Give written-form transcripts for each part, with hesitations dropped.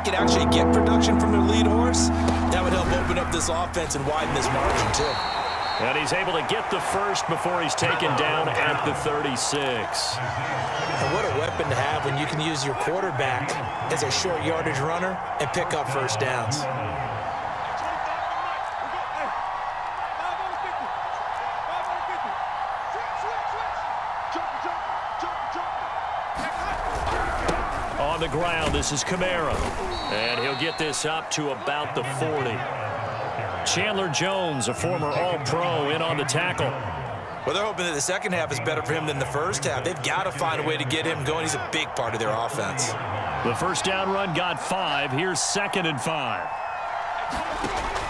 could actually get production from their lead horse, that would help open up this offense and widen this margin too. And he's able to get the first before he's taken down at the 36. And what a weapon to have when you can use your quarterback as a short yardage runner and pick up first downs. On the ground, this is Kamara. And he'll get this up to about the 40. Chandler Jones, a former All-Pro, in on the tackle. Well, they're hoping that the second half is better for him than the first half. They've got to find a way to get him going. He's a big part of their offense. The first down run got 5. Here's 2nd and 5.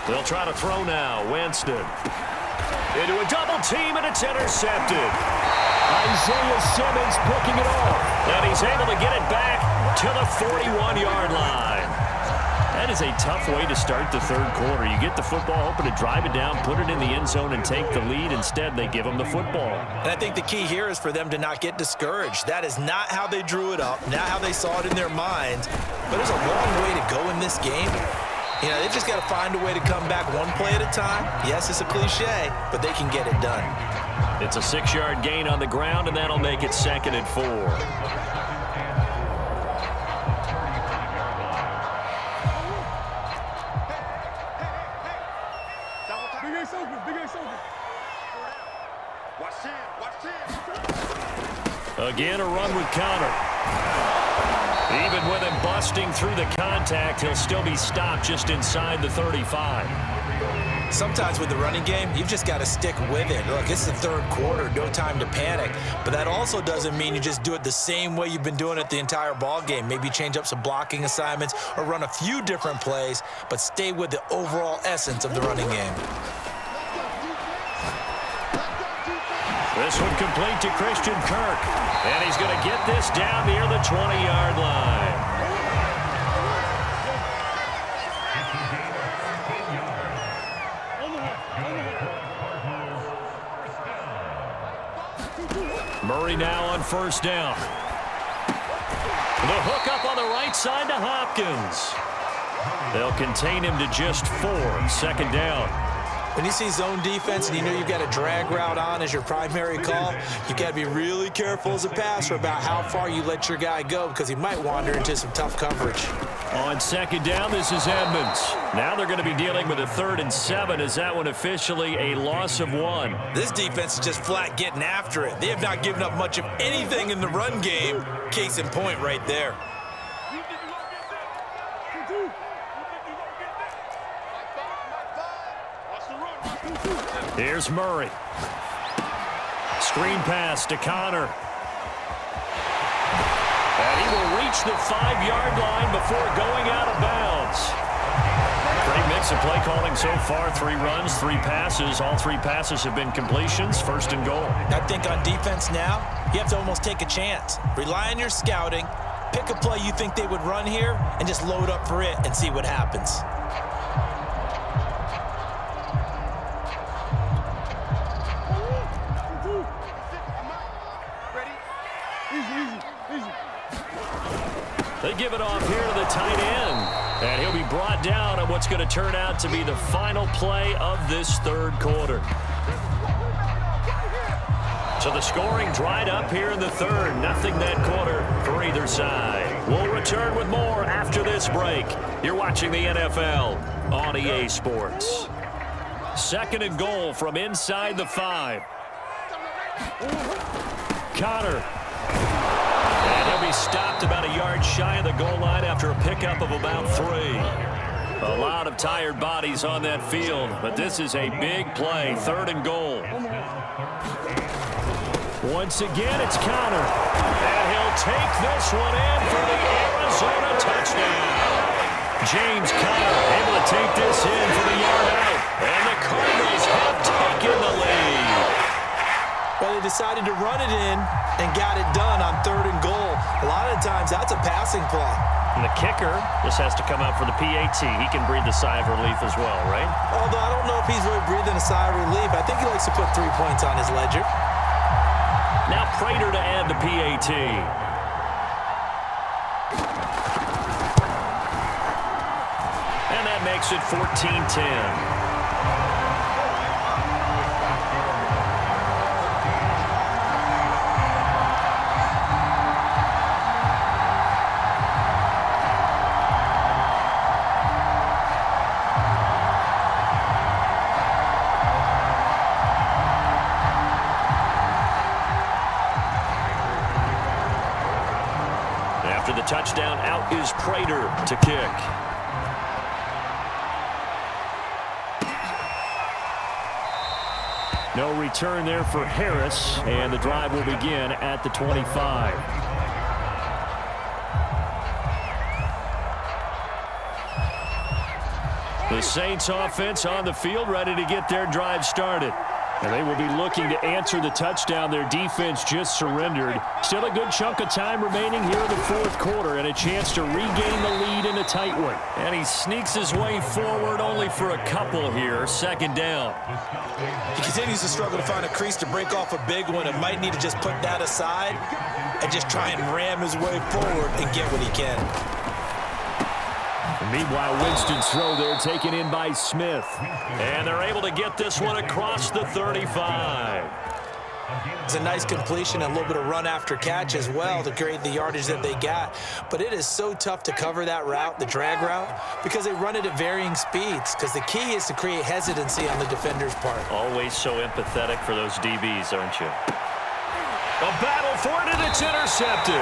They'll try to throw now. Winston. Into a double team, and it's intercepted. Isaiah Simmons picking it off. And he's able to get it back to the 41-yard line. That is a tough way to start the third quarter. You get the football, hoping to drive it down, put it in the end zone, and take the lead. Instead, they give them the football. And I think the key here is for them to not get discouraged. That is not how they drew it up, not how they saw it in their minds. But there's a long way to go in this game. You know, they've just got to find a way to come back one play at a time. Yes, it's a cliche, but they can get it done. It's a 6-yard gain on the ground, and that'll make it 2nd and 4. Again, a run with Connor. Even with him busting through the contact, he'll still be stopped just inside the 35. Sometimes with the running game, you've just got to stick with it. Look, it's the third quarter, no time to panic. But that also doesn't mean you just do it the same way you've been doing it the entire ball game. Maybe change up some blocking assignments or run a few different plays, but stay with the overall essence of the running game. This one complete to Christian Kirk. And he's going to get this down near the 20-yard line. Murray now on first down. The hook up on the right side to Hopkins. They'll contain him to just 4. 2nd down. When you see zone defense and you know you've got a drag route on as your primary call, you've got to be really careful as a passer about how far you let your guy go because he might wander into some tough coverage. On 2nd down, this is Edmonds. Now they're going to be dealing with a 3rd and 7. Is that one officially a loss of 1? This defense is just flat getting after it. They have not given up much of anything in the run game. Case in point right there. Here's Murray. Screen pass to Connor. And he will reach the 5-yard line before going out of bounds. Great mix of play calling so far. 3 runs, 3 passes. All 3 passes have been completions. 1st and goal. I think on defense now, you have to almost take a chance. Rely on your scouting. Pick a play you think they would run here and just load up for it and see what happens. They give it off here to the tight end. And he'll be brought down on what's going to turn out to be the final play of this third quarter. So the scoring dried up here in the third. Nothing that quarter for either side. We'll return with more after this break. You're watching the NFL on EA Sports. 2nd and goal from inside the 5. Connor. And he'll be stopped about a yard shy of the goal line after a pickup of about 3. A lot of tired bodies on that field, but this is a big play. 3rd and goal. Once again, it's Connor. And he'll take this one in for the Arizona touchdown. James Conner able to take this in for the yard out. And the Cardinals have taken the lead. Well, they decided to run it in and got it done on 3rd and goal. A lot of the times, that's a passing play. And the kicker just has to come out for the PAT. He can breathe a sigh of relief as well, right? Although I don't know if he's really breathing a sigh of relief. I think he likes to put 3 points on his ledger. Now Prater to add the PAT. makes it 14-10. After the touchdown, out is Prater to kick. No return there for Harris, and the drive will begin at the 25. The Saints offense on the field, ready to get their drive started. And they will be looking to answer the touchdown their defense just surrendered. Still a good chunk of time remaining here in the fourth quarter and a chance to regain the lead in a tight one. And he sneaks his way forward only for a couple here. Second down. He continues to struggle to find a crease to break off a big one and might need to just put that aside and just try and ram his way forward and get what he can. Meanwhile, Winston's throw there taken in by Smith. And they're able to get this one across the 35. It's a nice completion, a little bit of run after catch as well to create the yardage that they got. But it is so tough to cover that route, the drag route, because they run it at varying speeds. Because the key is to create hesitancy on the defender's part. Always so empathetic for those DBs, aren't you? A battle for it, and it's intercepted.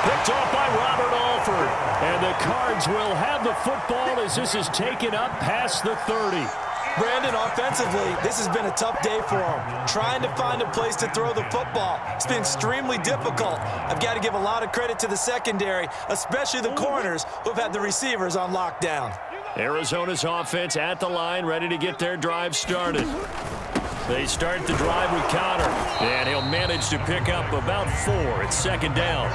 Picked off by Robert Alford. And the Cards will have the football as this is taken up past the 30. Brandon, offensively, this has been a tough day for him. Trying to find a place to throw the football. It's been extremely difficult. I've got to give a lot of credit to the secondary, especially the corners who have had the receivers on lockdown. Arizona's offense at the line, ready to get their drive started. They start the drive with Connor, and he'll manage to pick up about 4. It's second down.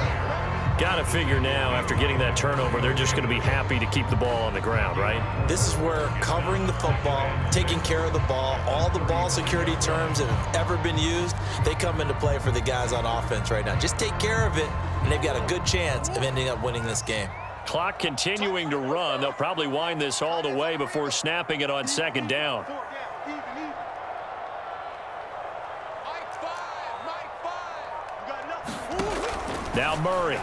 Got to figure now, after getting that turnover, they're just going to be happy to keep the ball on the ground, right? This is where covering the football, taking care of the ball, all the ball security terms that have ever been used, they come into play for the guys on offense right now. Just take care of it, and they've got a good chance of ending up winning this game. Clock continuing to run. They'll probably wind this all the way before snapping it on second down. Now Murray.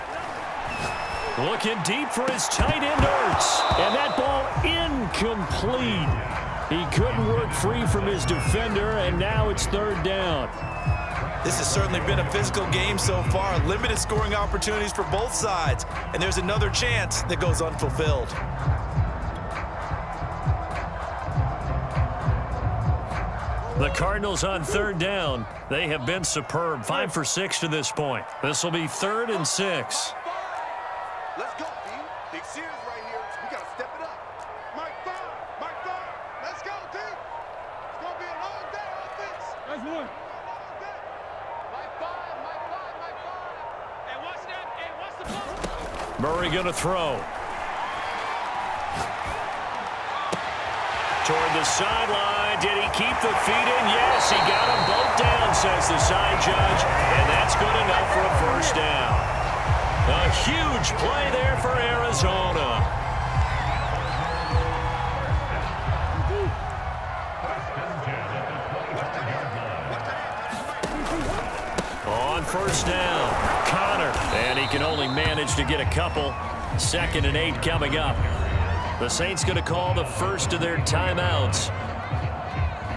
Looking deep for his tight end, Ertz. And that ball incomplete. He couldn't work free from his defender, and now it's third down. This has certainly been a physical game so far. Limited scoring opportunities for both sides. And there's another chance that goes unfulfilled. The Cardinals on third down. They have been superb. 5 for 6 to this point. This will be 3rd and 6. Let's go, team. Big series right here. We got to step it up. Mike 5. Let's go, team. It's going to be a long day on this. That's one. Mike 5. Hey, what's that? Hey, what's the ball? Murray going to throw. Toward the sideline. Did he keep the feet in? Yes, he got them both down, says the side judge. And that's good enough for a first down. A huge play there for Arizona. On first down, Connor. And he can only manage to get a couple. 2nd and 8 coming up. The Saints going to call the first of their timeouts.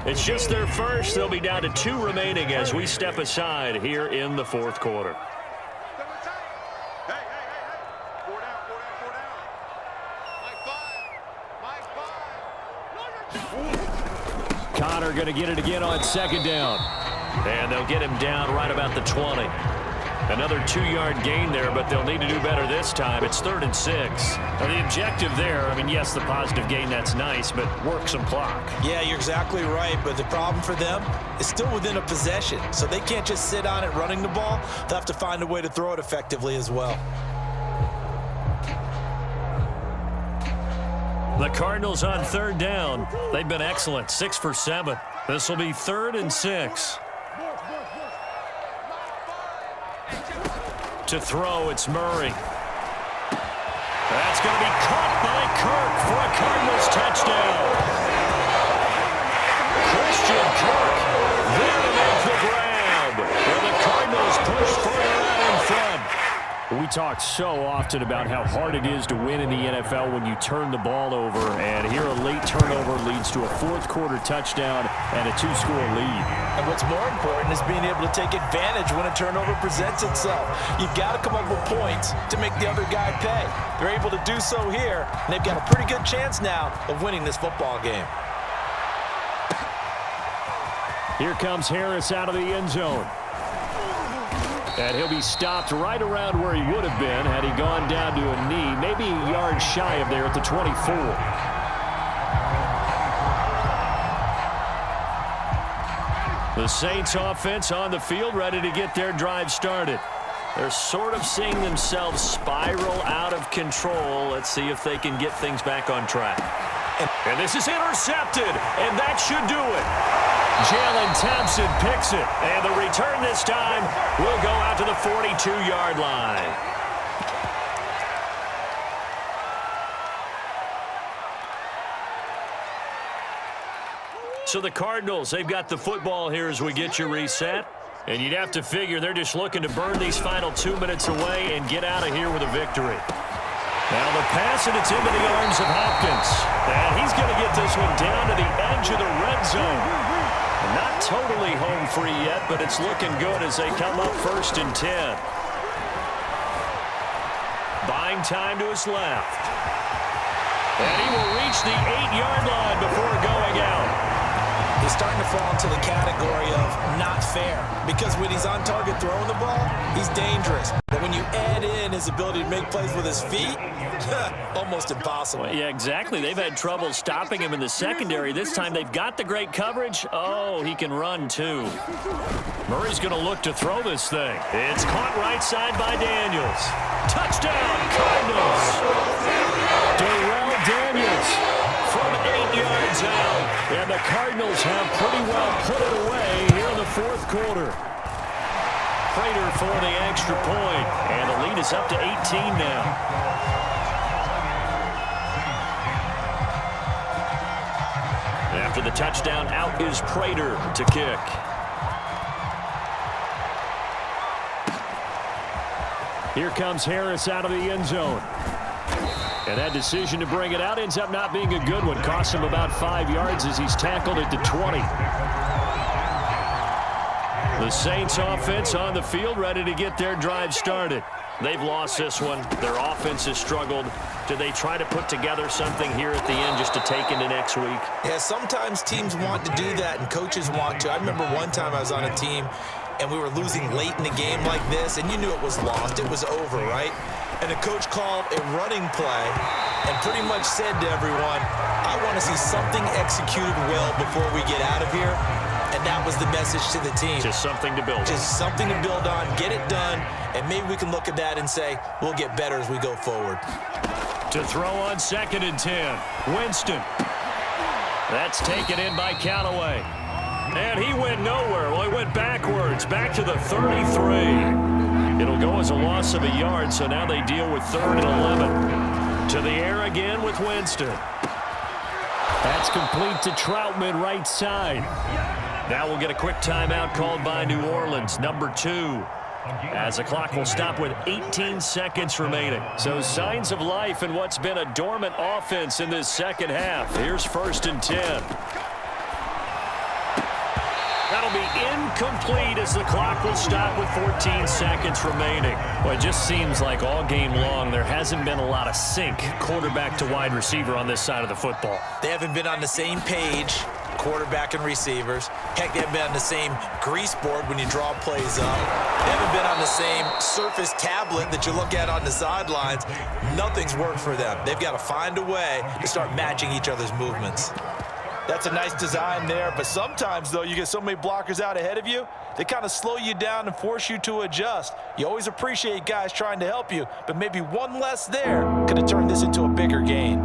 It's just their first. They'll be down to 2 remaining as we step aside here in the fourth quarter. Hey. 4 down. Mike 5. Connor going to get it again on second down. And they'll get him down right about the 20. Another 2-yard gain there, but they'll need to do better this time. It's 3rd and 6. Now, the objective there, I mean, yes, the positive gain, that's nice, but work some clock. Yeah, you're exactly right, but the problem for them is still within a possession, so they can't just sit on it running the ball. They'll have to find a way to throw it effectively as well. The Cardinals on third down. They've been excellent, 6 for 7. This will be 3rd and 6. To throw, it's Murray. That's going to be caught by Kirk for a Cardinals talked so often about how hard it is to win in the NFL when you turn the ball over, and here a late turnover leads to a fourth-quarter touchdown and a two-score lead. And what's more important is being able to take advantage when a turnover presents itself. You've got to come up with points to make the other guy pay. They're able to do so here, and they've got a pretty good chance now of winning this football game. Here comes Harris out of the end zone. And he'll be stopped right around where he would have been had he gone down to a knee, maybe a yard shy of there at the 24. The Saints offense on the field, ready to get their drive started. They're sort of seeing themselves spiral out of control. Let's see if they can get things back on track. And this is intercepted, and that should do it. Jalen Thompson picks it, and the return this time will go out to the 42-yard line. So the Cardinals, they've got the football here as we get you reset. And you'd have to figure they're just looking to burn these final 2 minutes away and get out of here with a victory. Now the pass, and it's into the arms of Hopkins. And he's going to get this one down to the edge of the red zone. Not totally home free yet, but it's looking good as they come up 1st and 10. Buying time to his left. And he will reach the 8-yard line before going out. He's starting to fall into the category of not fair, because when he's on target throwing the ball, he's dangerous. But when you add in his ability to make plays with his feet, almost impossible. Well, yeah, exactly. They've had trouble stopping him in the secondary. This time they've got the great coverage. Oh, he can run too. Murray's going to look to throw this thing. It's caught right side by Daniels. Touchdown, Cardinals. Darrell Daniels from 8 yards out. And the Cardinals have pretty well put it away here in the fourth quarter. Prater for the extra point. And the lead is up to 18 now. After the touchdown, out is Prater to kick. Here comes Harris out of the end zone. And that decision to bring it out ends up not being a good one. Costs him about 5 yards as he's tackled at the 20. The Saints offense on the field, ready to get their drive started. They've lost this one. Their offense has struggled. Do they try to put together something here at the end just to take into next week? Yeah, sometimes teams want to do that and coaches want to. I remember one time I was on a team and we were losing late in the game like this, and you knew it was lost. It was over, right? And the coach called a running play and pretty much said to everyone, I want to see something executed well before we get out of here. And that was the message to the team. Just something to build on. Just something to build on, get it done, and maybe we can look at that and say, we'll get better as we go forward. To throw on 2nd and 10, Winston. That's taken in by Callaway. And he went nowhere. Well, he went backwards, back to the 33. It'll go as a loss of a yard, so now they deal with 3rd and 11. To the air again with Winston. That's complete to Troutman, right side. Now we'll get a quick timeout called by New Orleans, number 2. As the clock will stop with 18 seconds remaining. So signs of life in what's been a dormant offense in this second half. Here's 1st and 10. That'll be incomplete as the clock will stop with 14 seconds remaining. Well, it just seems like all game long there hasn't been a lot of sync quarterback to wide receiver on this side of the football. They haven't been on the same page, quarterback and receivers. Heck, they haven't been on the same grease board when you draw plays up. They haven't been on the same surface tablet that you look at on the sidelines. Nothing's worked for them. They've got to find a way to start matching each other's movements. That's a nice design there, but sometimes, though, you get so many blockers out ahead of you, they kind of slow you down and force you to adjust. You always appreciate guys trying to help you, but maybe one less there could have turned this into a bigger gain.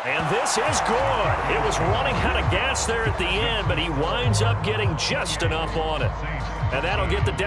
And this is good. It was running out of gas there at the end, but he winds up getting just enough on it. And that'll get the down.